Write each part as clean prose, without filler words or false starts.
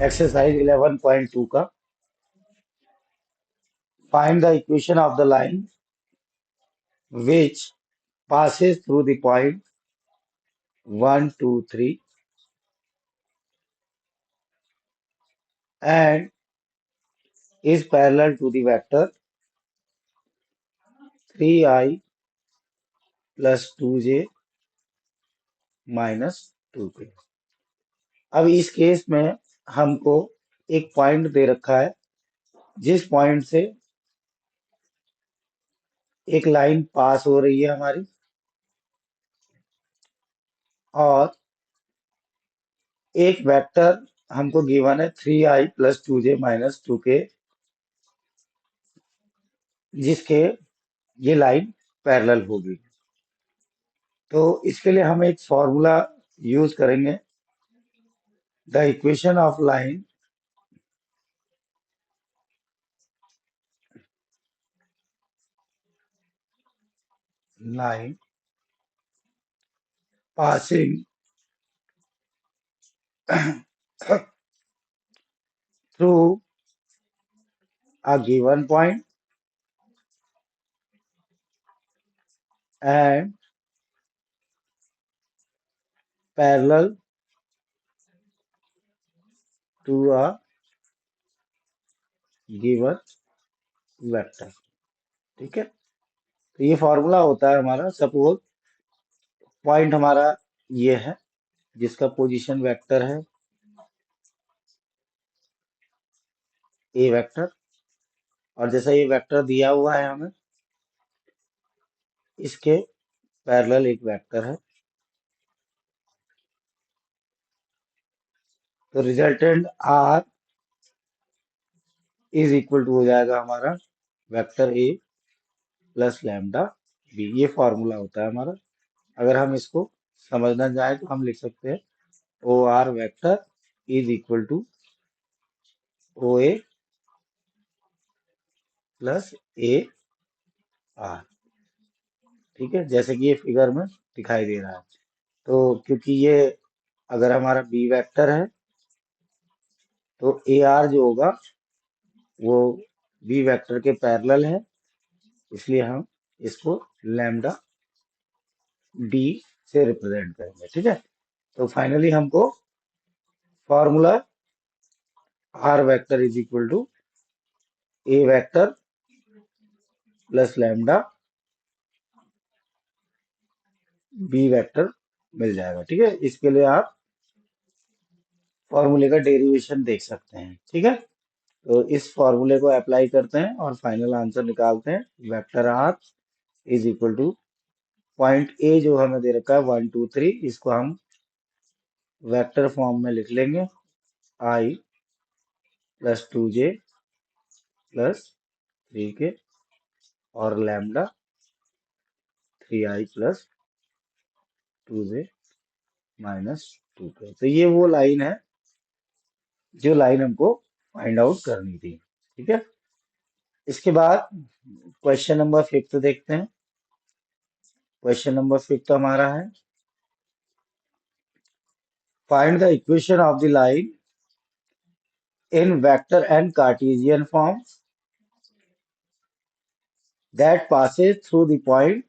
Exercise 11.2 का find the equation of the line which passes through the point 1, 2, 3 and is parallel to the vector 3i plus 2j minus 2k। अब इस case में हमको एक point दे रखा है जिस पॉइंट से एक लाइन पास हो रही है हमारी, और एक वेक्टर हमको गिवन है 3i plus 2j minus 2k, जिसके ये लाइन पैरेलल होगी। तो इसके लिए हम एक फॉर्मूला यूज करेंगे, the equation of line passing through a given point and parallel to a given vector। ठीक है, तो ये फॉर्मूला होता है हमारा। सपोज पॉइंट हमारा ये है जिसका पोजीशन वेक्टर है ए वेक्टर, और जैसा ये वेक्टर दिया हुआ है हमें, इसके पैरेलल एक वेक्टर है, तो resultant R is equal to हो जाएगा हमारा vector A plus lambda B. ये फॉर्मूला होता है हमारा। अगर हम इसको समझना चाहें तो हम लिख सकते हैं O R vector is equal to O A plus A R. ठीक है, जैसे कि ये फिगर में दिखाई दे रहा है। तो क्योंकि ये अगर हमारा बी वेक्टर है तो ए आर जो होगा वो बी वेक्टर के पैरेलल है, इसलिए हम इसको लैम्डा डी से रिप्रेजेंट करेंगे। ठीक है, तो फाइनली हमको formula r vector is equal to A vector plus lambda B vector मिल जाएगा। ठीक है, इसके लिए आप फॉर्मूले का डेरिवेशन देख सकते हैं। ठीक है, तो इस फॉर्मूले को अप्लाई करते हैं और फाइनल आंसर निकालते हैं। Vector R is equal to point A जो हमें दे रखा है 1, 2, 3, इसको हम वेक्टर फॉर्म में लिख लेंगे आई प्लस 2j प्लस 3k और lambda 3i plus 2j minus 2k। तो ये वो लाइन है जो लाइन हमको फाइंड आउट करनी थी। ठीक है, इसके बाद क्वेश्चन नंबर 5 देखते हैं। क्वेश्चन नंबर 5 हमारा है find the equation of the line in vector and Cartesian form that passes through the point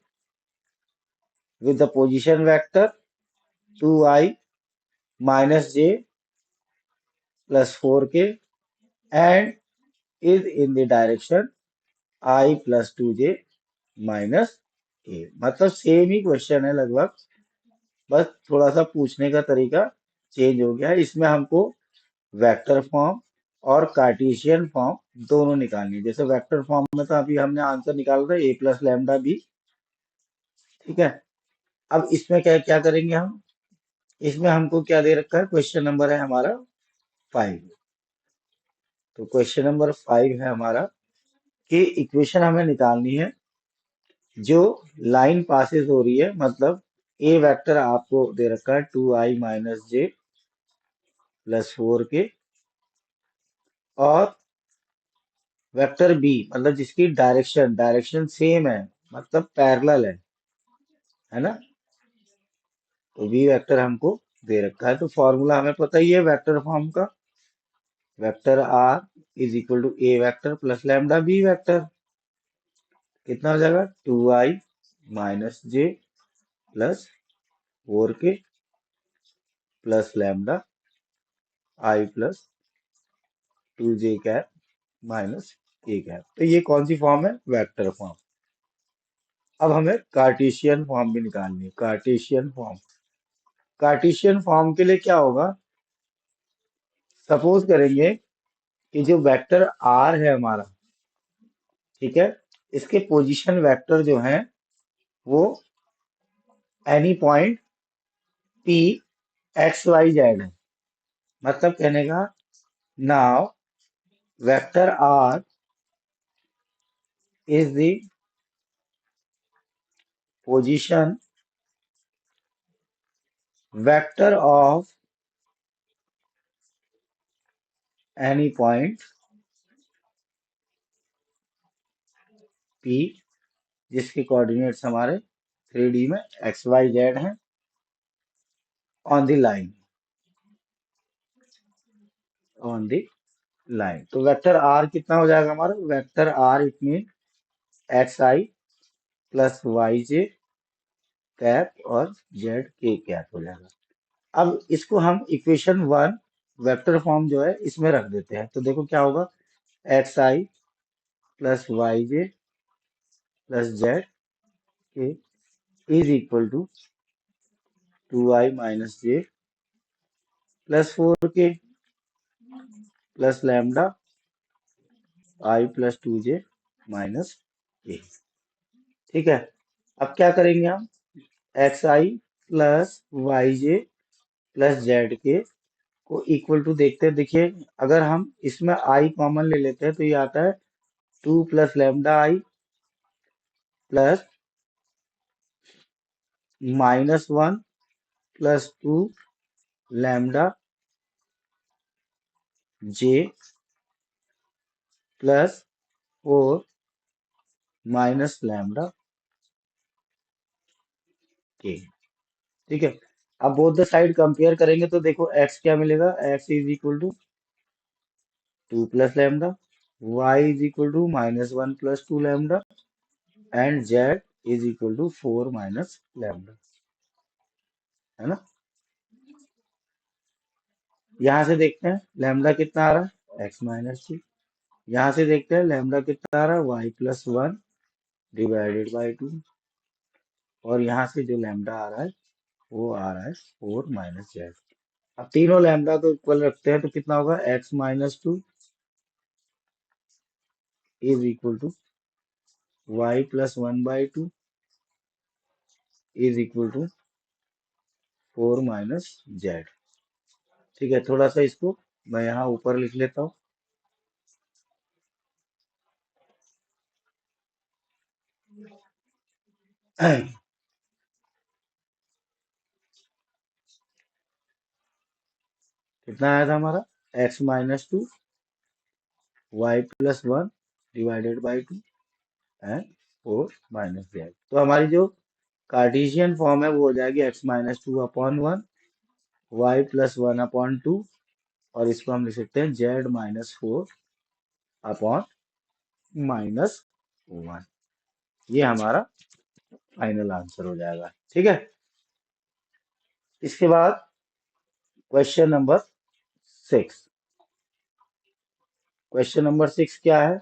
with the position vector 2i minus j plus 4k and is in the direction I plus 2j minus a. मतलब same ही question है लगभग, बस थोड़ा सा पूछने का तरीका change हो गया है। इसमें हमको वेक्टर फॉर्म और कार्टेशियन फॉर्म दोनों निकालनी है। जैसे वेक्टर फॉर्म में तो अभी हमने आंसर निकाला था ए प्लस लैम्डा बी। ठीक है, अब इसमें क्या क्या करेंगे हम, इसमें हमको क्या दे रखा है, क्वेश्चन नंबर है हमारा 5। तो क्वेश्चन नंबर 5 है हमारा कि इक्वेशन हमें निकालनी है जो लाइन पासेस हो रही है, मतलब ए वेक्टर आपको दे रखा है 2i minus J plus 4k, और वेक्टर बी मतलब जिसकी डायरेक्शन डायरेक्शन सेम है, मतलब पैरेलल है ना। तो बी वेक्टर हमको दे रखा है। तो फॉर्मूला हमें पता ही है वेक्टर फॉर्म का, vector R is equal to A vector plus lambda B vector. कितना हो जाएगा? 2i minus J plus 4k plus lambda I plus 2j cap minus K cap. तो ये कौन सी फॉर्म है? Vector form. अब हमें कार्टेशियन फॉर्म भी निकालनी है। कार्टेशियन फॉर्म, कार्टेशियन फॉर्म के लिए क्या होगा? सपोज करेंगे कि जो वेक्टर आर है हमारा, ठीक है, इसके पोजीशन वेक्टर जो हैं वो any point P X Y Z है। मतलब कहने का, now vector R is the position vector of any point P जिसके कोऑर्डिनेट्स हमारे 3D में एक्स वाई जेड हैं on the line, on the line. तो वेक्टर आर कितना हो जाएगा हमारा? Vector R it mean X I plus Y J cap और जेड के कैप हो जाएगा। अब इसको हम इक्वेशन 1 वेक्टर फॉर्म जो है इसमें रख देते हैं। तो देखो क्या होगा? X I plus Y J plus Z K is equal to 2i minus J plus 4k plus lambda I plus 2j minus K. ठीक है, अब क्या करेंगे हम? X I plus Y J plus Z K को equal to देखते हैं। देखिए, अगर हम इसमें आई कॉमन ले लेते हैं तो ये आता है 2 plus lambda I plus -1 plus 2 lambda J plus 4 minus lambda के। ठीक है, अब बोथ द साइड कंपेयर करेंगे तो देखो एक्स क्या मिलेगा? X is equal to 2 plus lambda, Y is equal to -1 plus 2 lambda and Z is equal to 4 minus lambda. है ना? यहाँ से देखते हैं लैम्डा कितना आ रहा है? X minus 2। यहाँ से देखते हैं लैम्डा कितना आ रहा है? Y plus 1 divided by 2। और यहाँ से जो लैम्डा आ रहा है वो आ रहा है 4 माइनस जेड। अब तीनों लैम्डा को इक्वल रखते हैं तो कितना होगा? X minus 2 is equal to Y plus 1/2 is equal to 4 minus Z. ठीक है, थोड़ा सा इसको मैं यहाँ ऊपर लिख लेता हूँ। कितना आया था हमारा? X minus 2 Y plus 1 divided by 2 and 4 minus Z. तो हमारी जो कार्टेशियन फॉर्म है वो हो जाएगी X minus 2 upon 1 Y plus 1 upon 2 और इसको हम लिख सकते हैं जेड माइनस 4 अपॉन -1। ये हमारा फाइनल आंसर हो जाएगा। ठीक है, इसके बाद क्वेश्चन नंबर 6। क्वेश्चन नंबर 6 क्या है?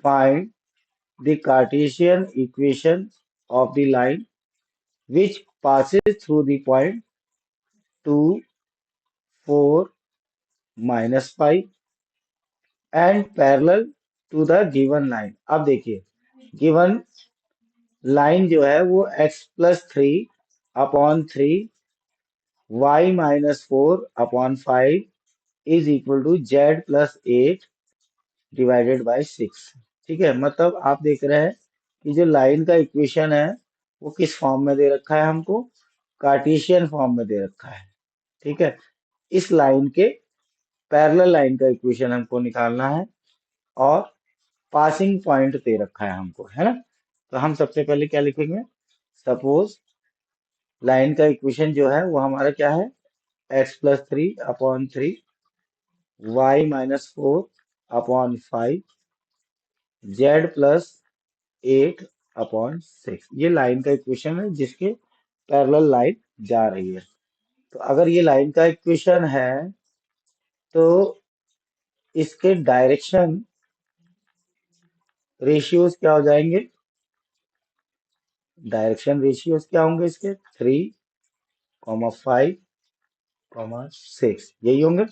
Find the Cartesian equation of the line which passes through the point 2, 4, -5 and parallel to the given line। अब देखिए, गिवन लाइन जो है वो x plus 3 upon 3 y minus 4 upon 5 is equal to Z plus 8 divided by 6। ठीक है, मतलब आप देख रहे हैं कि जो लाइन का इक्वेशन है वो किस फॉर्म में दे रखा है हमको? कार्टेशियन फॉर्म में दे रखा है। ठीक है, इस लाइन के पैरेलल लाइन का इक्वेशन हमको निकालना है और पासिंग पॉइंट दे रखा है हमको, है ना? तो हम सबसे पहले क्या लिखेंगे? सपोज लाइन का इक्वेशन जो है वो हमारा क्या है? X plus 3 upon 3 y minus 4/5 z plus 8/6। ये लाइन का इक्वेशन है जिसके पैरेलल लाइन जा रही है। तो अगर ये लाइन का इक्वेशन है तो इसके डायरेक्शन रेशियोज क्या हो जाएंगे? डायरेक्शन रेशियोज क्या होंगे इसके? 3,5,6 यही होंगे,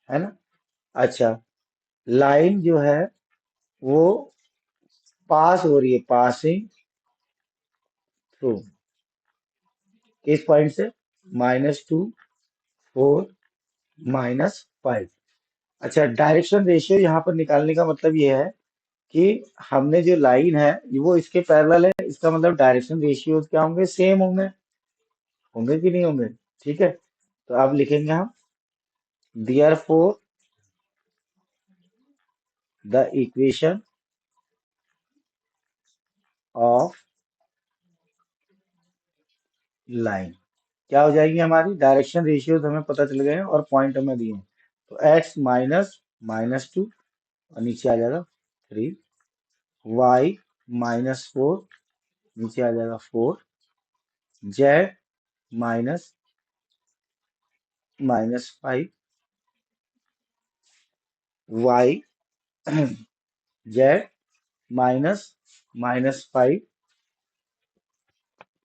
है ना? अच्छा, लाइन जो है वो पास हो रही है, पासिंग थ्रू, किस पॉइंट से? -2, 4, -5। अच्छा, डायरेक्शन रेशियो यहाँ पर निकालने का मतलब ये है कि हमने जो लाइन है वो इसके पैरेलल है, इसका मतलब डायरेक्शन रेशियोज क्या होंगे? सेम होंगे। होंगे कि नहीं होंगे? ठीक है, तो अब लिखेंगे हम therefore the equation of line क्या हो जाएगी हमारी? डायरेक्शन रेशियोज हमें पता चल गए हैं और पॉइंट हमें दिए हैं। तो x माइनस -2 और नीचे आ जाएगा 3, y -4 नीचे आ जाएगा 4, z minus -5, y z -5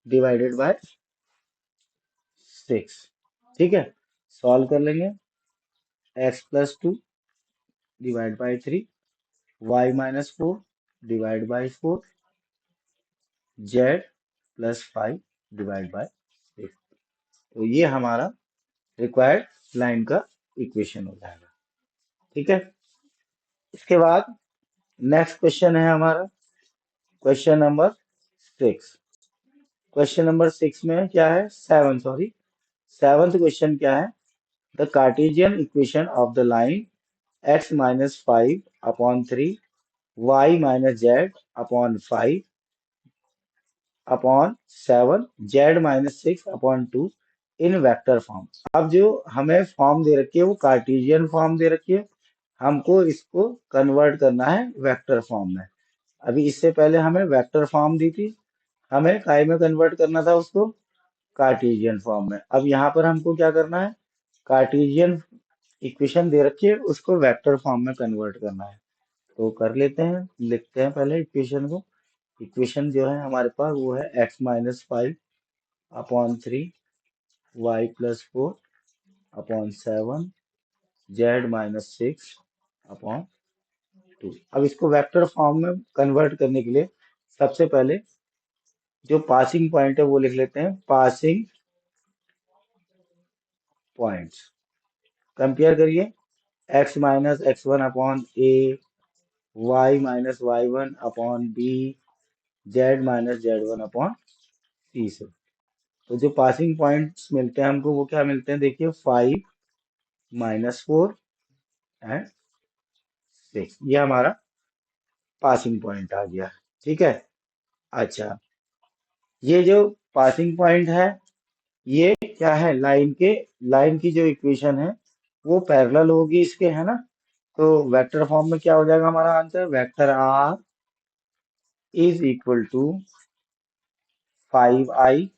divided by 6। ठीक है, सॉल्व कर लेंगे। x+2 divide by 3, y-4 divide by 4, z+5 divide by 6। तो ये हमारा रिक्वायर्ड लाइन का इक्वेशन हो जाएगा। ठीक है, इसके बाद नेक्स्ट क्वेश्चन है हमारा क्वेश्चन नंबर 6। क्वेश्चन नंबर 6 में क्या है? 7, सॉरी, सेवंथ क्वेश्चन क्या है? The Cartesian equation of the line x -5/3 y -z/5 upon 7 z-6/2 in vector form. अब जो हमें फॉर्म दे रखी है वो कार्टेशियन फॉर्म दे रखी है, हमको इसको कन्वर्ट करना है वेक्टर फॉर्म में। अभी इससे पहले हमें वेक्टर फॉर्म दी थी, हमें काय में कन्वर्ट करना था उसको? कार्टेशियन फॉर्म में। अब यहाँ पर हमको क्या करना है? कार्टेशियन इक्वेशन दे रखी है, उसको वेक्टर फॉर्म में कन्वर्ट करना है। तो कर लेते हैं, लिखते हैं पहले इक्वेशन को। इक्वेशन जो है हमारे पास वो है x-5/3 y+4/7 z-6/2। अब इसको वेक्टर फॉर्म में कन्वर्ट करने के लिए सबसे पहले जो पासिंग पॉइंट है वो लिख लेते हैं। पासिंग पॉइंट्स कंपेयर करिए, x-x1/a, y-y1/b, z-z1/c से। तो जो पासिंग पॉइंट्स मिलते हैं हमको वो क्या मिलते हैं? देखिए 5, -4 एंड 6, ये हमारा पासिंग पॉइंट आ गया। ठीक है, अच्छा, ये जो पासिंग पॉइंट है ये क्या है? लाइन की जो इक्वेशन है वो पैरेलल होगी इसके, है ना? तो वेक्टर फॉर्म में क्या हो जाएगा हमारा answer? Vector R is equal to 5i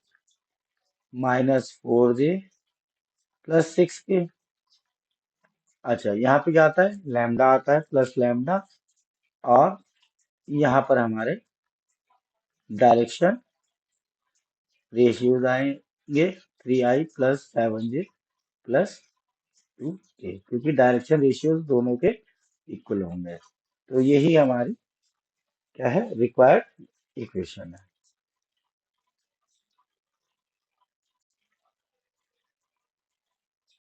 -4j plus 6k। अच्छा, यहाँ पे क्या आता है? लैम्डा आता है, प्लस लैम्डा, और यहाँ पर हमारे डायरेक्शन रेशियोज आएंगे 3i plus 7j plus 2k, क्योंकि डायरेक्शन रेशियोज दोनों के इक्वल होंगे। तो यही हमारी क्या है? रिक्वायर्ड इक्वेशन है।